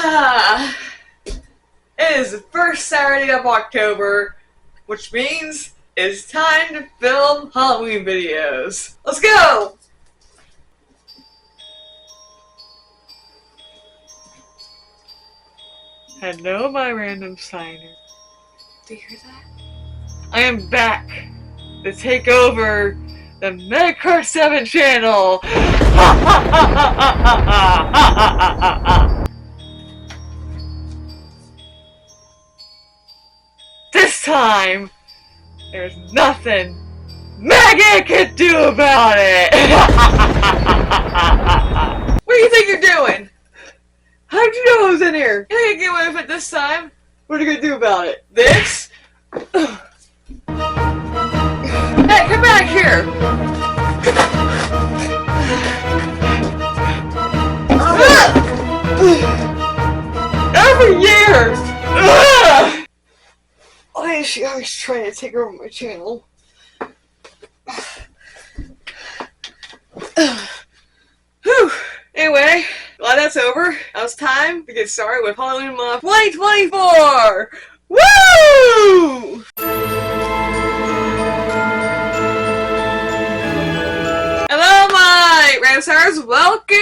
It is the first Saturday of October, which means it's time to film Halloween videos. Let's go! Hello, my random signer. Do you hear that? I am back to take over the Medicare 7 channel! This time, there's nothing Megan can do about it! What do you think you're doing? How'd you know I was in here? You think I can get away with it this time? What are you gonna do about it? This? Hey, come back here! Every year! Why is she always trying to take over my channel? Whew. Anyway, glad that's over. Now it's time to get started with Halloween month 2024! Woo! Hello, my random stars. Welcome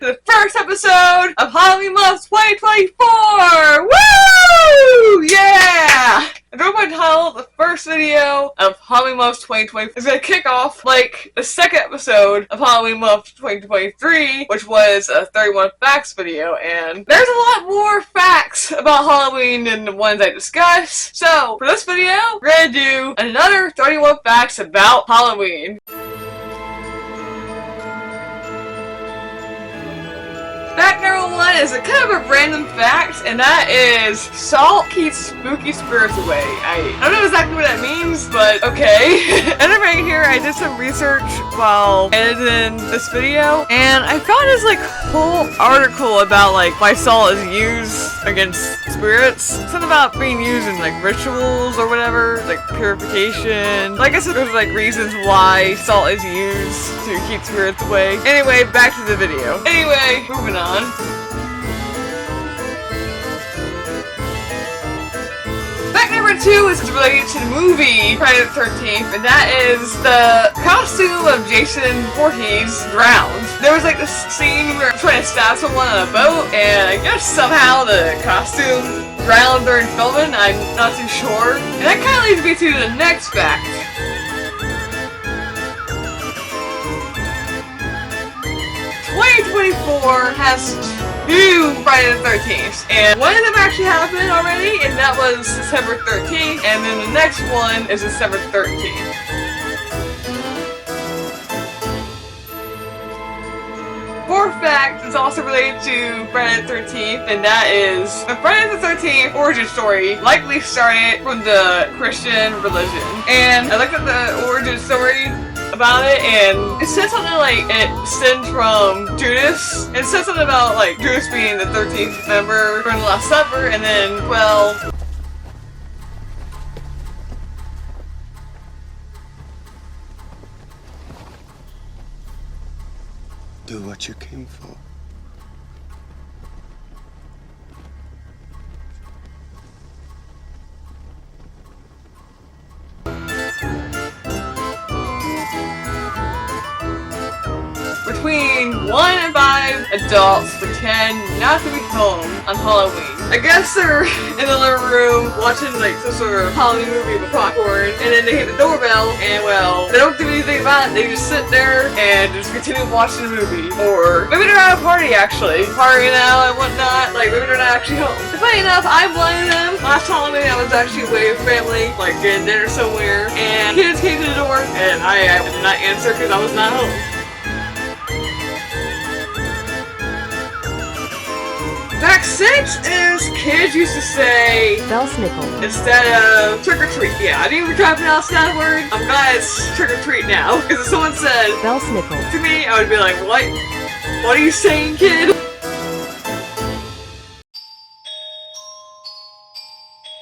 to the first episode of Halloween month 2024! Woo! Yeah! I wrote my title, the first video of Halloween month 2020 is gonna kick off like the second episode of Halloween month 2023, which was a 31 facts video, and there's a lot more facts about Halloween than the ones I discussed. So for this video, we're gonna do another 31 facts about Halloween. Fact number one is a kind of a random fact, and that is salt keeps spooky spirits away. I don't know exactly what that means, but okay. And then right here, I did some research while editing this video, and I found this like whole article about like why salt is used against spirits. Something about being used in like rituals or whatever, like purification. Like I said, there's like reasons why salt is used to keep spirits away. Anyway, back to the video. Anyway, moving on. Fact number two is related to the movie Friday the 13th, and that is the costume of Jason Voorhees drowned. There was like this scene where he was trying to stab someone on a boat, and I guess somehow the costume drowned during filming. I'm not too sure. And that kind of leads me to the next fact. 2024 has two Friday the 13th, and one of them actually happened already, and that was December 13th, and then the next one is December 13th. Fourth fact is also related to Friday the 13th, and that is the Friday the 13th origin story likely started from the Christian religion. And I looked at the origin story about it, and it said something like it stemmed from Judas. It said something about like Judas being the 13th member during the Last Supper, and then, well, do what you came for. between 1 and 5 adults pretend not to be home on Halloween. I guess they're in the living room watching like some sort of Halloween movie with popcorn, and then they hit the doorbell, and well, they don't do anything about it. They just sit there and just continue watching the movie. Or maybe they're at a party actually, partying out and whatnot. Like maybe they're not actually home. And funny enough, I blame them. Last Halloween I was actually away with family, like getting dinner somewhere, and kids came to the door, and I did not answer because I was not home. Fact 6 is kids used to say Belsnickel instead of trick or treat. Yeah, I didn't even try to pronounce that word. I'm glad it's trick or treat now. Because if someone said Belsnickel to me, I would be like, what? What are you saying, kid?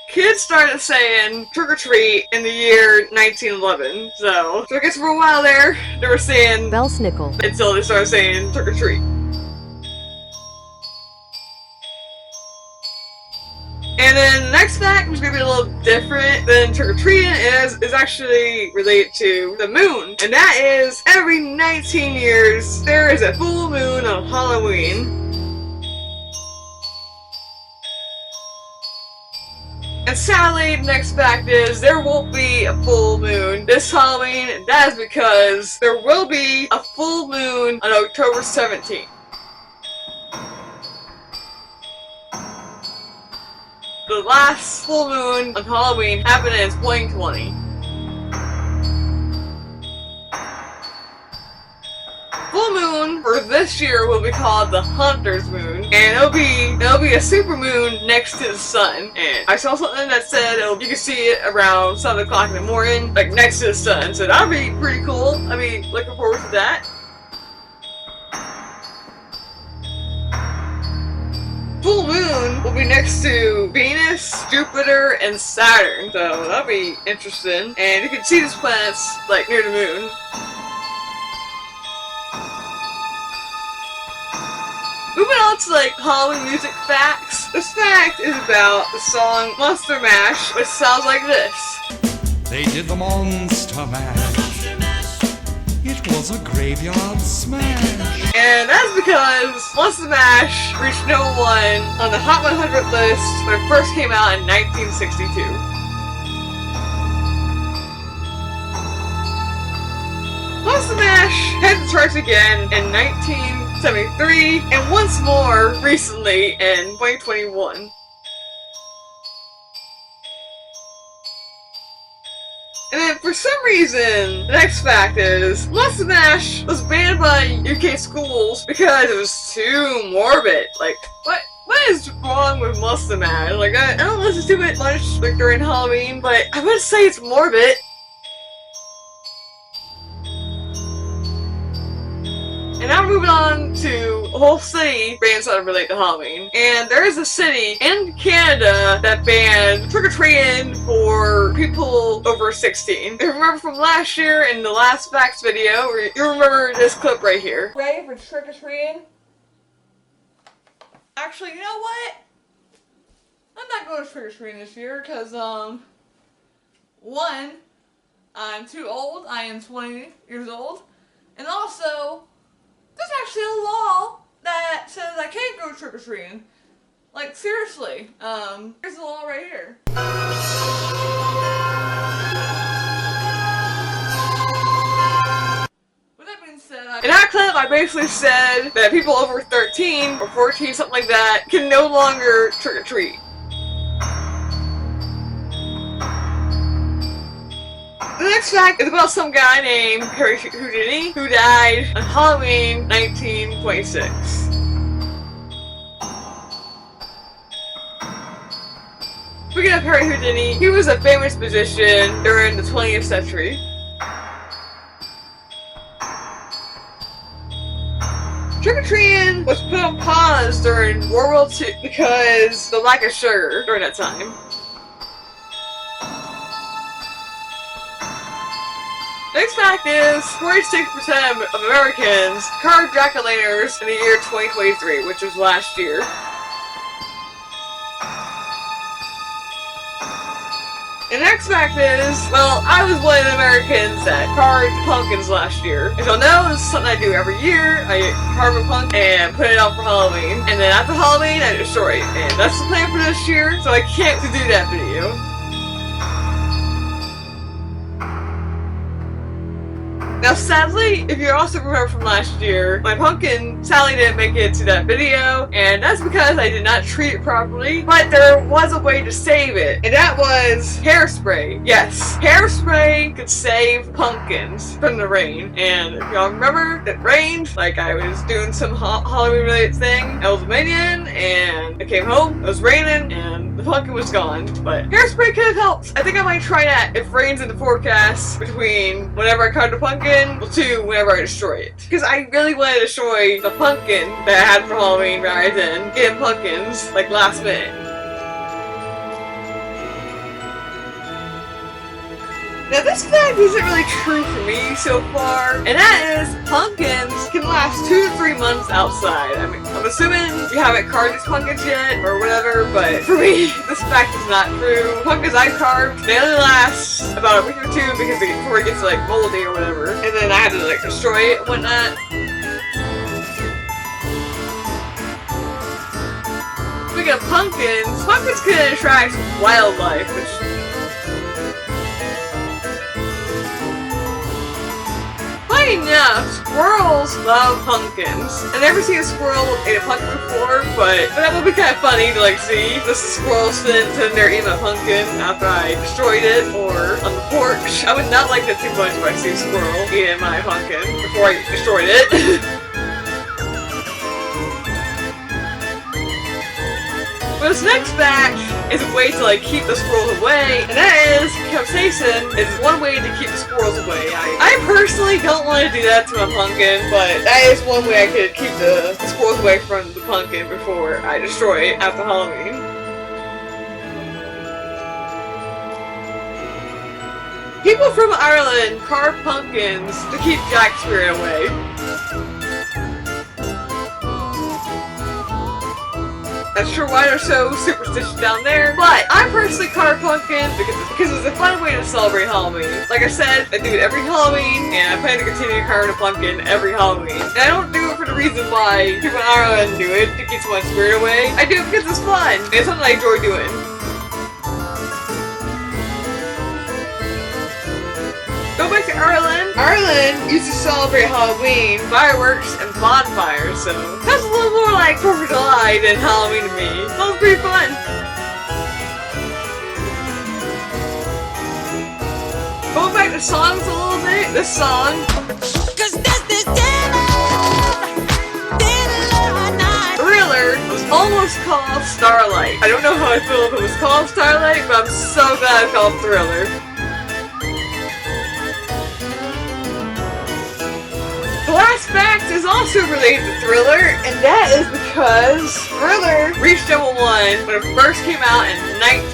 Kids started saying trick or treat in the year 1911. So I guess for a while there, they were saying Belsnickel until they started saying trick or treat. And then the next fact, which is going to be a little different than trick-or-treating, is actually related to the moon. And that is, every 19 years, there is a full moon on Halloween. And sadly, the next fact is, there won't be a full moon this Halloween, and that is because there will be a full moon on October 17th. The last full moon on Halloween happened in 2020. Full moon for this year will be called the Hunter's Moon, and it'll be a super moon next to the sun. And I saw something that said you can see it around 7 o'clock in the morning, like next to the sun. So that'll be pretty cool. I mean, looking forward to that. Full moon will be next to Venus, Jupiter, and Saturn, so that'll be interesting. And you can see these planets like near the moon. Moving on to like Halloween music facts. This fact is about the song Monster Mash, which sounds like this. They did the Monster Mash. It was a graveyard smash. And that's because Monster Mash reached #1 on the Hot 100 list when it first came out in 1962. Monster Mash hit the charts again in 1973 and once more recently in 2021. And then for some reason, the next fact is, Monster Mash was banned by UK schools because it was too morbid. Like, what is wrong with Monster Mash? Like, I don't listen to it much like during Halloween, but I would say it's morbid. And now we're moving on to a whole city bands that relate to Halloween. And there is a city in Canada that banned trick-or-treating for people over 16. If you remember from last year in the last facts video, you remember this clip right here. Ready for trick-or-treating? Actually, you know what? I'm not going to trick-or-treating this year because, one, I'm too old. I am 20 years old. And also, there's actually a law that says I can't go trick-or-treating. Like, seriously. Here's the law right here. With that being said, in that clip, I basically said that people over 13 or 14, something like that, can no longer trick-or-treat. The next fact is about some guy named PeriTune who died on Halloween 1926. Speaking of PeriTune, he was a famous musician during the 20th century. Trick-or-treating was put on pause during World War II because the lack of sugar during that time. Next fact is, 46% of Americans carved jack-o'-lanterns in the year 2023, which was last year. And the next fact is, well, I was one of the Americans that carved pumpkins last year. As y'all know, this is something I do every year. I carve a pumpkin and put it out for Halloween. And then after Halloween, I destroy it. And that's the plan for this year, so I can't do that video. Now sadly, if you also remember from last year, my pumpkin sadly didn't make it to that video, and that's because I did not treat it properly, but there was a way to save it, and that was hairspray. Yes, hairspray could save pumpkins from the rain, and if y'all remember, it rained, like I was doing some Halloween related thing, I was a minion, and I came home, it was raining, and the pumpkin was gone, but hairspray could have helped. I think I might try that if rain's in the forecast between whenever I carved a pumpkin to whenever I destroy it. Because I really want to destroy the pumpkin that I had for Halloween rather than getting pumpkins like last minute. Now this fact isn't really true for me so far, and that is pumpkins can last 2 to 3 months outside. I mean, I'm assuming you haven't carved these pumpkins yet or whatever, but for me, this fact is not true. Pumpkins I carved, they only last about a week or 2 because before it gets like moldy or whatever, and then I had to like destroy it and whatnot. Speaking of pumpkins can attract wildlife, which funny enough, squirrels love pumpkins. I've never seen a squirrel eat a pumpkin before, but that would be kind of funny to like see this squirrel sitting there eating a pumpkin after I destroyed it or on the porch. I would not like that too much if I see a squirrel eating my pumpkin before I destroyed it. But this next fact is a way to like keep the squirrels away, and that is capsaicin is one way to keep the squirrels away. I personally don't want to do that to my pumpkin, but that is one way I could keep the squirrels away from the pumpkin before I destroy it after Halloween. People from Ireland carve pumpkins to keep Jack Spirit away. Not sure why they're so superstitious down there, but I personally carve pumpkins because it's a fun way to celebrate Halloween. Like I said, I do it every Halloween, and I plan to continue carving a pumpkin every Halloween. And I don't do it for the reason why people in Ireland do it, to keep someone's spirit away. I do it because it's fun, and it's something I enjoy doing. Go back to Ireland. Ireland used to celebrate Halloween, fireworks, and bonfires, so that's a little more like 4th of July than Halloween to me. Sounds pretty fun. Going back to songs a little bit, this song. Thriller was almost called Starlight. I don't know how I feel if it was called Starlight, but I'm so glad it's called Thriller. The last fact is also related to Thriller, and that is because Thriller reached number 1 when it first came out in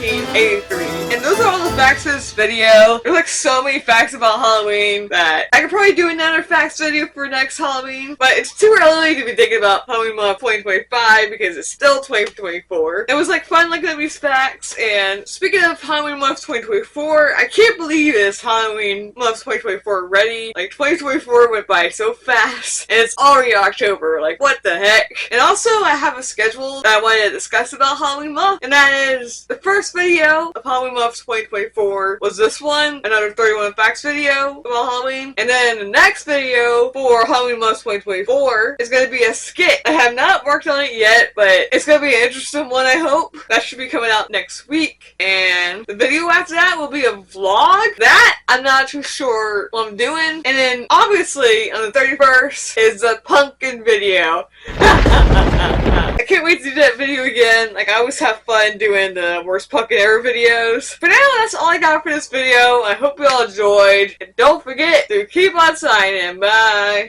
1983. And those are all the facts in this video. There's like so many facts about Halloween that I could probably do another facts video for next Halloween, but it's too early to be thinking about Halloween month 2025 because it's still 2024. It was like fun looking at these facts, and speaking of Halloween month 2024, I can't believe it's Halloween month 2024 already. Like 2024 went by so fast, and it's already October. Like, what the heck? And also, I have a schedule that I wanted to discuss about Halloween month, and that is the first video of Halloween month 2024 was this one, another 31 facts video about Halloween, and then the next video for Halloween month 2024 is going to be a skit. I have not worked on it yet, but it's going to be an interesting one, I hope. That should be coming out next week, and the video after that will be a vlog. That, I'm not too sure what I'm doing, and then obviously on the 31st is a pumpkin video. I can't wait to do that video again. Like, I always have fun doing the worst pumpkin ever videos. For now, that's all I got for this video. I hope you all enjoyed. And don't forget to keep on signing. Bye.